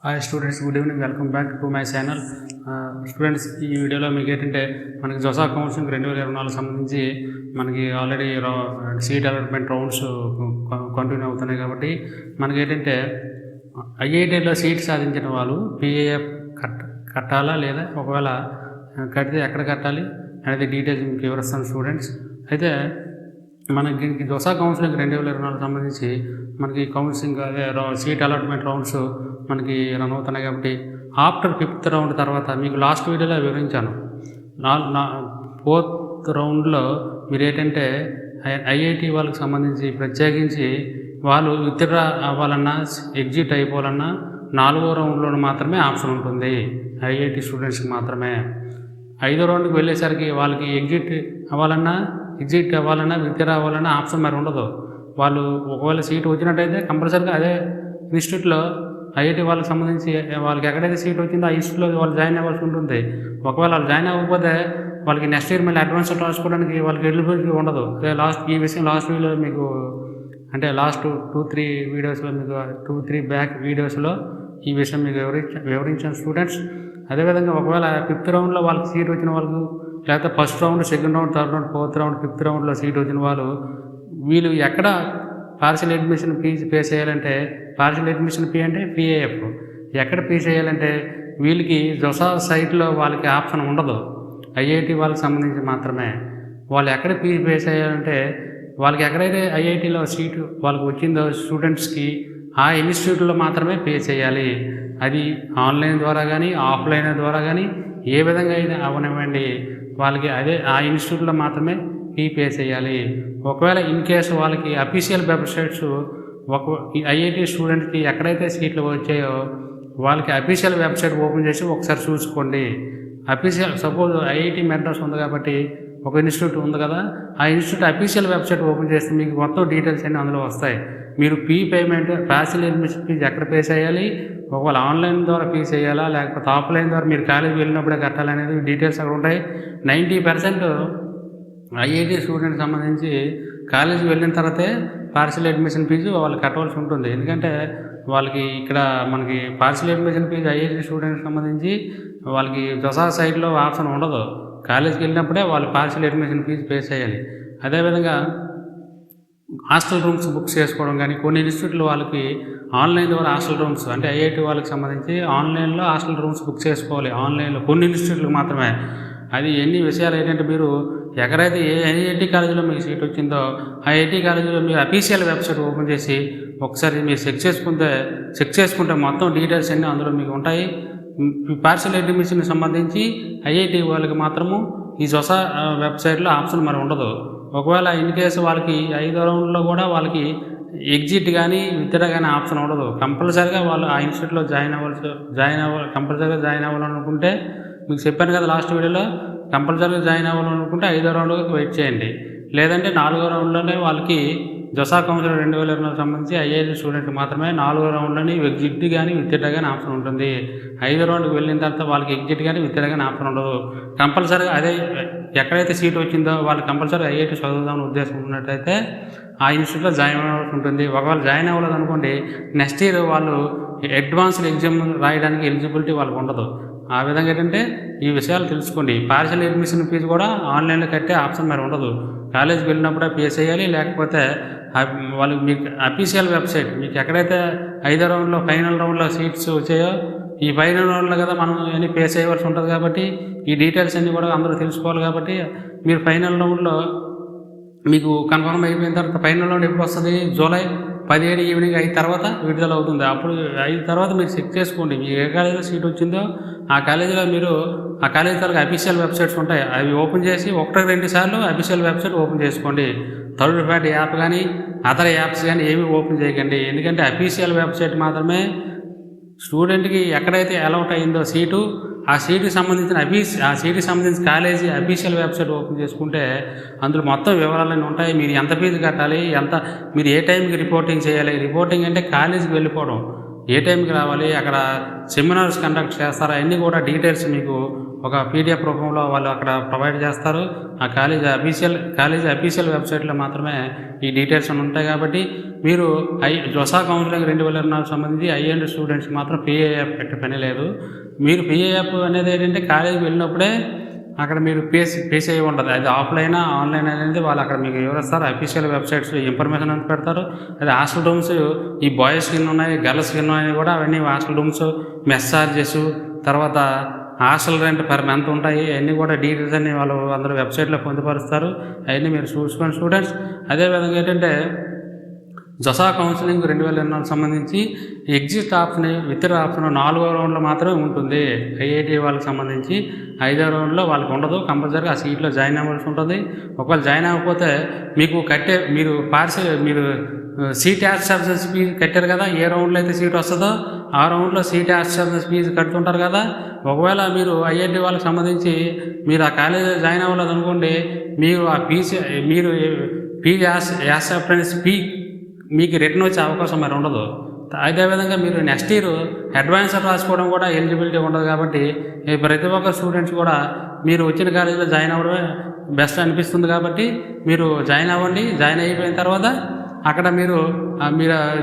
Hi students, good evening. Welcome back to my channel. Students, ఈ వీడియోలో మీకు ఏంటంటే మనకి జోసా కౌన్సిలింగ్ 2024 సంబంధించి మనకి already seat allotment rounds continue అవుతున్నాయి. కాబట్టి మనకి ఏంటంటే ఐఐటీలో సీట్ సాధించిన వాళ్ళు పిఏఎఫ్ కట్టాలా లేదా ఒకవేళ కడితే ఎక్కడ కట్టాలి అనేది డీటెయిల్స్ మీకు వివరిస్తాను స్టూడెంట్స్. అయితే మనకి జోసా కౌన్సిలింగ్ 2024 సంబంధించి మనకి కౌన్సిలింగ్ అదే సీట్ అలాట్మెంట్ రౌండ్స్ మనకి రన్ అవుతున్నాయి. కాబట్టి ఆఫ్టర్ 5th రౌండ్ తర్వాత మీకు లాస్ట్ వీడియోలో వివరించాను. 4th రౌండ్లో మీరు ఏంటంటే ఐఐటి వాళ్ళకి సంబంధించి ప్రత్యేకించి వాళ్ళు విత్డ్రా అవ్వాలన్నా ఎగ్జిట్ అయిపోవాలన్నా 4వ రౌండ్లో మాత్రమే ఆప్షన్ ఉంటుంది. ఐఐటి స్టూడెంట్స్కి మాత్రమే. 5వ రౌండ్కి వెళ్ళేసరికి వాళ్ళకి ఎగ్జిట్ అవ్వాలన్నా విత్డ్రా అవ్వాలన్నా ఆప్షన్ మరి ఉండదు. వాళ్ళు ఒకవేళ సీట్ వచ్చినట్టయితే కంపల్సరీగా అదే ఇన్స్టిట్యూట్లో ఐఐటి వాళ్ళకి సంబంధించి వాళ్ళకి ఎక్కడైతే సీట్ వచ్చిందో ఆ ఇన్స్టిట్యూట్లో వాళ్ళు జాయిన్ అవ్వాల్సి ఉంటుంది. ఒకవేళ వాళ్ళు జాయిన్ అవ్వకపోతే వాళ్ళకి నెక్స్ట్ ఇయర్ మళ్ళీ అడ్వాన్స్ రాసుకోవడానికి వాళ్ళకి ఎలిజిబిలిటీ ఉండదు. అదే ఈ విషయం లాస్ట్ వీడియో మీకు అంటే లాస్ట్ 2-3 వీడియోస్లో మీకు 2-3 బ్యాక్ వీడియోస్లో ఈ విషయం మీకు వివరించాను స్టూడెంట్స్. అదేవిధంగా ఒకవేళ 5th రౌండ్లో వాళ్ళకి సీట్ వచ్చిన వాళ్ళు, లేకపోతే 1st round, 2nd round, 3rd round, 4th round, 5th రౌండ్లో సీట్ వచ్చిన వాళ్ళు వీళ్ళు ఎక్కడ పార్షియల్ అడ్మిషన్ ఫీజు పే చేయాలంటే, పార్షియల్ అడ్మిషన్ ఫీ అంటే పిఏఎఫ్ ఎక్కడ పే చేయాలంటే వీళ్ళకి జోసా సైట్లో వాళ్ళకి ఆప్షన్ ఉండదు. ఐఐటి వాళ్ళకి సంబంధించి మాత్రమే వాళ్ళు ఎక్కడ ఫీ పే చేయాలంటే వాళ్ళకి ఎక్కడైతే ఐఐటిలో సీటు వాళ్ళకి వచ్చిందో స్టూడెంట్స్కి ఆ ఇన్స్టిట్యూట్లో మాత్రమే పే చేయాలి. అది ఆన్లైన్ ద్వారా కానీ ఆఫ్లైన్ ద్వారా కానీ ఏ విధంగా అయితే అవనివ్వండి, వాళ్ళకి అదే ఆ ఇన్స్టిట్యూట్లో మాత్రమే ఫీ పే చేయాలి. ఒకవేళ ఇన్ కేసు వాళ్ళకి అఫీషియల్ వెబ్సైట్స్ ఐఐటి స్టూడెంట్కి ఎక్కడైతే సీట్లు వచ్చాయో వాళ్ళకి అఫీషియల్ వెబ్సైట్ ఓపెన్ చేసి ఒకసారి చూసుకోండి. అఫీషియల్ సపోజ్ ఐఐటి మెడ్రాస్ ఉంది కాబట్టి ఒక ఇన్స్టిట్యూట్ ఉంది కదా, ఆ ఇన్స్టిట్యూట్ అఫీషియల్ వెబ్సైట్ ఓపెన్ చేస్తే మీకు మొత్తం డీటెయిల్స్ అన్నీ అందులో వస్తాయి. మీరు fee payment partial admission fees ఎక్కడ పే చేయాలి, ఒకవేళ ఆన్లైన్ ద్వారా ఫీ చేయాలా లేకపోతే ఆఫ్లైన్ ద్వారా మీరు కాలేజీ వెళ్ళినప్పుడే కట్టాలనేది డీటెయిల్స్ అక్కడ ఉంటాయి. 90% ఐఐటి స్టూడెంట్ సంబంధించి కాలేజీకి వెళ్ళిన తర్వాతే పార్షియల్ అడ్మిషన్ ఫీజు వాళ్ళు కట్టవలసి ఉంటుంది. ఎందుకంటే వాళ్ళకి ఇక్కడ మనకి పార్షియల్ అడ్మిషన్ ఫీజు ఐఐటి స్టూడెంట్కి సంబంధించి వాళ్ళకి జోసా సైట్లో ఆప్షన్ ఉండదు. కాలేజీకి వెళ్ళినప్పుడే వాళ్ళు పార్షియల్ అడ్మిషన్ ఫీజు పే చేయాలి. అదేవిధంగా హాస్టల్ రూమ్స్ బుక్ చేసుకోవడం కానీ కొన్ని ఇన్స్టిట్యూట్లు వాళ్ళకి ఆన్లైన్ ద్వారా హాస్టల్ రూమ్స్ అంటే ఐఐటి వాళ్ళకి సంబంధించి ఆన్లైన్లో హాస్టల్ రూమ్స్ బుక్ చేసుకోవాలి. ఆన్లైన్లో కొన్ని ఇన్స్టిట్యూట్లకు మాత్రమే. అది ఎన్ని విషయాలు ఏంటంటే మీరు ఎక్కడైతే ఏ ఐఐటి కాలేజీలో మీకు సీట్ వచ్చిందో ఆ ఐఐటి కాలేజీలో మీరు అఫీషియల్ వెబ్సైట్ ఓపెన్ చేసి ఒకసారి మీరు చెక్ చేసుకుంటే మొత్తం డీటెయిల్స్ అన్నీ అందులో మీకు ఉంటాయి. పార్షియల్ అడ్మిషన్కి సంబంధించి ఐఐటి వాళ్ళకి మాత్రము ఈ జోసా వెబ్సైట్లో ఆప్షన్ మరి ఉండదు. ఒకవేళ ఇన్ కేసు వాళ్ళకి 5వ రౌండ్లో కూడా వాళ్ళకి ఎగ్జిట్ కానీ విత్డ్రా కానీ ఆప్షన్ ఉండదు. కంపల్సరీగా వాళ్ళు ఆ ఇన్స్టిట్యూట్లో కంపల్సరీగా జాయిన్ అవ్వాలనుకుంటే మీకు చెప్పాను కదా లాస్ట్ వీడియోలో, కంపల్సరీగా జాయిన్ అవ్వాలనుకుంటే 5వ రౌండ్కి వెయిట్ చేయండి. లేదంటే 4వ రౌండ్లోనే వాళ్ళకి జోసా కౌన్సిలింగ్ 2024 సంబంధించి ఐఐటి స్టూడెంట్కి మాత్రమే 4వ రౌండ్లోని ఎగ్జిట్ కానీ విత్డ్రా కానీ ఆప్షన్ ఉంటుంది. 5వ రౌండ్కి వెళ్ళిన తర్వాత వాళ్ళకి ఎగ్జిట్ కానీ విత్డ్రా కానీ ఆప్షన్ ఉండదు. కంపల్సరీగా అదే ఎక్కడైతే సీట్ వచ్చిందో వాళ్ళు కంపల్సరీగా ఐఐటి చదువుదామని ఉద్దేశం ఉన్నట్టయితే ఆ ఇన్స్టిట్యూట్లో జాయిన్ అవ్వాల్సి ఉంటుంది. ఒకవేళ జాయిన్ అవ్వలేదు అనుకోండి, నెక్స్ట్ ఇయర్ వాళ్ళు అడ్వాన్స్డ్ ఎగ్జామ్ రాయడానికి ఎలిజిబిలిటీ వాళ్ళకు ఉండదు. ఆ విధంగా ఏంటంటే ఈ విషయాలు తెలుసుకోండి. పార్షియల్ అడ్మిషన్ ఫీజు కూడా ఆన్లైన్లో కట్టే ఆప్షన్ మరి ఉండదు. కాలేజీకి వెళ్ళినప్పుడే పే చేయాలి. లేకపోతే వాళ్ళు మీకు అఫీషియల్ వెబ్సైట్ మీకు ఎక్కడైతే 5వ రౌండ్లో ఫైనల్ రౌండ్లో సీట్స్ వచ్చాయో ఈ ఫైనల్ రౌండ్లో కదా మనం అన్నీ పే చేయవలసి ఉంటుంది. కాబట్టి ఈ డీటెయిల్స్ అన్నీ కూడా అందరూ తెలుసుకోవాలి. కాబట్టి మీరు ఫైనల్ రౌండ్లో మీకు కన్ఫర్మ్ అయిపోయిన తర్వాత ఫైనల్ రౌండ్ ఎప్పుడు వస్తుంది, జూలై 17 ఈవినింగ్ 5 తర్వాత విడుదల అవుతుంది. అప్పుడు 5 తర్వాత మీరు చెక్ చేసుకోండి మీకు ఏ కాలేజీలో సీట్ వచ్చిందో ఆ కాలేజీలో మీరు ఆ కాలేజీ తరగతి అఫీషియల్ వెబ్సైట్స్ ఉంటాయి, అవి ఓపెన్ చేసి 1-2 సార్లు అఫీషియల్ వెబ్సైట్ ఓపెన్ చేసుకోండి. థర్డ్ పార్టీ యాప్ కానీ అదర్ యాప్స్ కానీ ఏమీ ఓపెన్ చేయకండి. ఎందుకంటే అఫీషియల్ వెబ్సైట్ మాత్రమే స్టూడెంట్కి ఎక్కడైతే అలౌట్ అయిందో సీటు ఆ సీటుకి సంబంధించిన కాలేజీ అఫీషియల్ వెబ్సైట్ ఓపెన్ చేసుకుంటే అందులో మొత్తం వివరాలన్నీ ఉంటాయి. మీరు ఎంత ఫీజు కట్టాలి, మీరు ఏ టైంకి రిపోర్టింగ్ చేయాలి, రిపోర్టింగ్ అంటే కాలేజీకి వెళ్ళిపోవడం, ఏ టైంకి రావాలి, అక్కడ సెమినార్స్ కండక్ట్ చేస్తారా, అన్నీ కూడా డీటెయిల్స్ మీకు ఒక పీడిఎఫ్ రూపంలో వాళ్ళు అక్కడ ప్రొవైడ్ చేస్తారు. ఆ కాలేజీ అఫీషియల్ వెబ్సైట్లో మాత్రమే ఈ డీటెయిల్స్ ఉంటాయి. కాబట్టి మీరు జొసా కౌన్సిలింగ్ 2024 సంబంధించి ఐఏఎండ్ స్టూడెంట్స్కి మాత్రం పీఏఎఫ్ పెట్టే పని లేదు. మీరు పీఏఎఫ్ అనేది ఏంటంటే కాలేజీకి వెళ్ళినప్పుడే అక్కడ మీరు పే చేయ ఉండదు. అది ఆఫ్లైనా ఆన్లైన్ అనేది వాళ్ళు అక్కడ మీకు వివరిస్తారు. అఫీషియల్ వెబ్సైట్స్ ఇన్ఫర్మేషన్ అంతా పెడతారు. అది హాస్టల్ రూమ్స్ ఈ బాయ్స్కి ఎన్ని ఉన్నాయి, గర్ల్స్కి ఎన్ని ఉన్నాయి కూడా అవన్నీ హాస్టల్ రూమ్స్, మెస్ చార్జెస్, తర్వాత హాస్టల్ రెంట్ పర్ మంత్ ఉంటాయి. అవన్నీ కూడా డీటెయిల్స్ అన్ని వాళ్ళు అందరూ వెబ్సైట్లో పొందుపరుస్తారు. అవన్నీ మీరు చూసుకోండి స్టూడెంట్స్. అదేవిధంగా ఏంటంటే జొసా కౌన్సిలింగ్ 2024 సంబంధించి ఎగ్జిట్ ఆప్షన్, విత్డ్రా ఆప్షన్ 4వ రౌండ్లో మాత్రమే ఉంటుంది. ఐఐటి వాళ్ళకి సంబంధించి 5వ రౌండ్లో వాళ్ళకి ఉండదు. కంపల్సరీగా ఆ సీట్లో జాయిన్ అవ్వాల్సి ఉంటుంది. ఒకవేళ జాయిన్ అవ్వకపోతే మీరు సీట్ యాక్సెప్టెన్స్ ఫీజు కట్టారు కదా, ఏ రౌండ్లో అయితే సీట్ వస్తుందో ఆ రౌండ్లో సీట్ యాక్సెప్టెన్స్ ఫీజు కడుతుంటారు కదా. ఒకవేళ మీరు ఐఐటి వాళ్ళకి సంబంధించి మీరు ఆ కాలేజీలో జాయిన్ అవ్వలేదు అనుకోండి, మీరు ఆ ఫీజు యాక్సెప్టెన్స్ ఫీ మీకు రిటర్న్ వచ్చే అవకాశం మరి ఉండదు. అదేవిధంగా మీరు నెక్స్ట్ ఇయర్ అడ్వాన్సర్ రాసుకోవడం కూడా ఎలిజిబిలిటీ ఉండదు. కాబట్టి ప్రతి ఒక్క స్టూడెంట్స్ కూడా మీరు వచ్చిన కాలేజీలో జాయిన్ అవ్వడమే బెస్ట్ అనిపిస్తుంది. కాబట్టి మీరు జాయిన్ అవ్వండి. జాయిన్ అయిపోయిన తర్వాత అక్కడ మీరు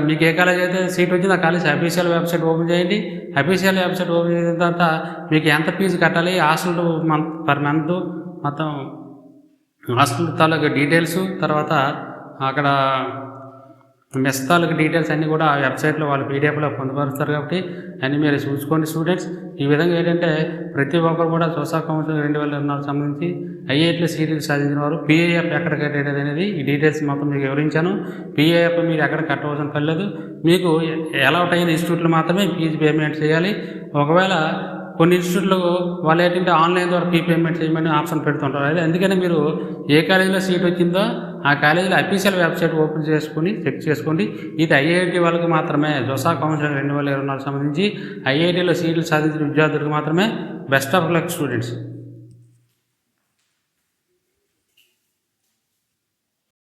మీకు ఏ కాలేజ్ అయితే సీట్ వచ్చిందో ఆ కాలేజ్ అఫీషియల్ వెబ్సైట్ ఓపెన్ చేయండి. అఫీషియల్ వెబ్సైట్ ఓపెన్ చేసిన తర్వాత మీకు ఎంత ఫీజు కట్టాలి, హాస్టల్ పర్ మంత్ మొత్తం హాస్టల్ తాలూకు డీటెయిల్స్, తర్వాత అక్కడ మెస్ తాలూకు డీటెయిల్స్ అన్నీ కూడా ఆ వెబ్సైట్లో వాళ్ళు పీడిఎఫ్లో పొందుపరుస్తారు. కాబట్టి అన్నీ మీరు చూసుకోండి స్టూడెంట్స్. ఈ విధంగా ఏంటంటే ప్రతి ఒక్కరు కూడా జొసా కౌన్సిలింగ్ 2024 సంబంధించి ఐఐటీలో సీట్లు సాధించిన వారు పీఏఎఫ్ ఎక్కడ కట్టేది అనేది ఈ డీటెయిల్స్ మొత్తం మీకు వివరించాను. పీఏఎఫ్ మీరు ఎక్కడ కట్టవలసిన పని లేదు. మీకు అలౌట్ అయిన ఇన్స్టిట్యూట్లు మాత్రమే ఫీజు పేమెంట్ చేయాలి. ఒకవేళ కొన్ని ఇన్స్టిట్యూట్లు వాళ్ళు ఏంటంటే ఆన్లైన్ ద్వారా ఫీ పేమెంట్ చేయమని ఆప్షన్ పెడుతుంటారు. అదే అందుకని మీరు ఏ కాలేజీలో సీట్ వచ్చిందో ఆ కాలేజీలో అఫీషియల్ వెబ్సైట్ ఓపెన్ చేసుకుని చెక్ చేసుకోండి. ఇది ఐఐటి వాళ్ళకి మాత్రమే. జొసా కౌన్సిలింగ్ 2024 సంబంధించి ఐఐటీలో సీట్లు సాధించిన విద్యార్థులకు మాత్రమే. Best of luck students.